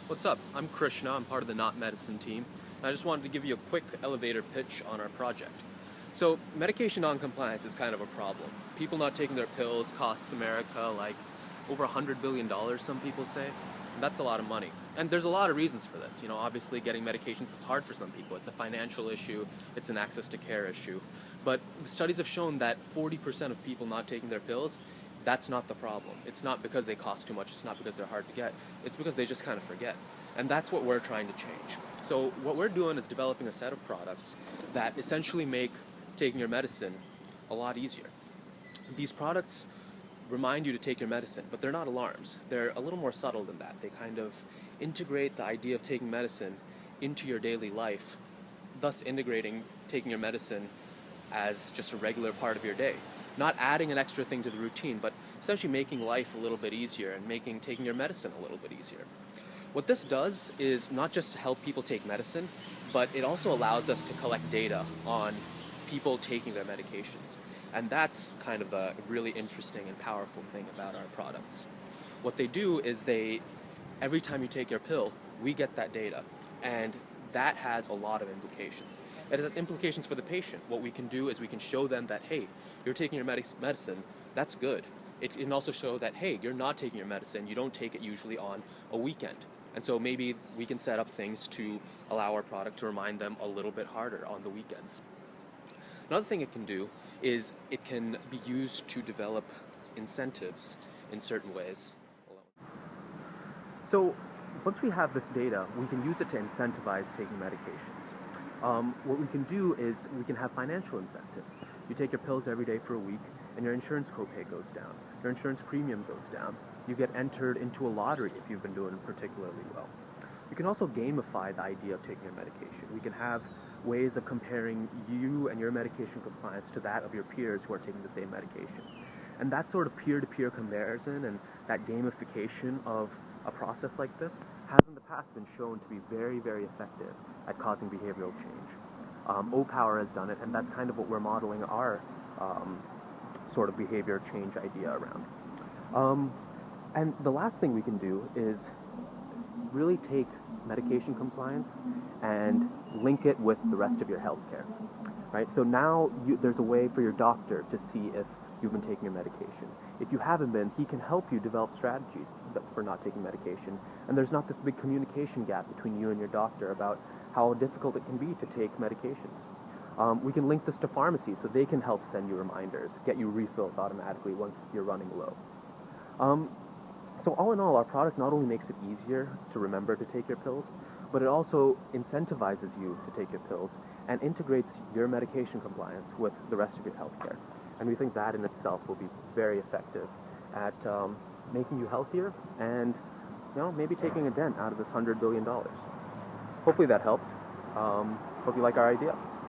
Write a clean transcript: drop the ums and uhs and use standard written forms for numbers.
What's up? I'm Krishna. I'm part of the Not Medicine team. And I just wanted to give you a quick elevator pitch on our project. So, medication non-compliance is kind of a problem. People not taking their pills costs America like over $100 billion, some people say. And that's a lot of money. And there's a lot of reasons for this. Obviously getting medications is hard for some people. It's a financial issue, it's an access to care issue. But the studies have shown that 40% of people not taking their pills, that's not the problem. It's not because they cost too much, it's not because they're hard to get, it's because they just kind of forget. And that's what we're trying to change. So what we're doing is developing a set of products that essentially make taking your medicine a lot easier. These products remind you to take your medicine, but they're not alarms. They're a little more subtle than that. They kind of integrate the idea of taking medicine into your daily life, thus integrating taking your medicine as just a regular part of your day. Not adding an extra thing to the routine, but essentially making life a little bit easier and making taking your medicine a little bit easier. What this does is not just help people take medicine, but it also allows us to collect data on people taking their medications. And that's kind of a really interesting and powerful thing about our products. What they do is every time you take your pill, we get that data. And that has a lot of implications. It has implications for the patient. What we can do is we can show them that, hey, you're taking your medicine, that's good. It can also show that, hey, you're not taking your medicine, you don't take it usually on a weekend. And so maybe we can set up things to allow our product to remind them a little bit harder on the weekends. Another thing it can do is it can be used to develop incentives in certain ways. So once we have this data, we can use it to incentivize taking medications. What we can do is we can have financial incentives. You take your pills every day for a week, and your insurance copay goes down. Your insurance premium goes down. You get entered into a lottery if you've been doing particularly well. You can also gamify the idea of taking your medication. We can have ways of comparing you and your medication compliance to that of your peers who are taking the same medication. And that sort of peer-to-peer comparison and that gamification of a process like this has in the past been shown to be very, very effective at causing behavioral change. O-Power has done it, and that's kind of what we're modeling our sort of behavior change idea around. And the last thing we can do is really take medication compliance and link it with the rest of your healthcare, right? So now there's a way for your doctor to see if you've been taking your medication. If you haven't been, he can help you develop strategies for not taking medication. And there's not this big communication gap between you and your doctor about how difficult it can be to take medications. We can link this to pharmacies so they can help send you reminders, get you refills automatically once you're running low. So all in all, our product not only makes it easier to remember to take your pills, but it also incentivizes you to take your pills and integrates your medication compliance with the rest of your healthcare. And we think that in itself will be very effective at making you healthier and maybe taking a dent out of this $100 billion. Hopefully that helped. Hope you like our idea.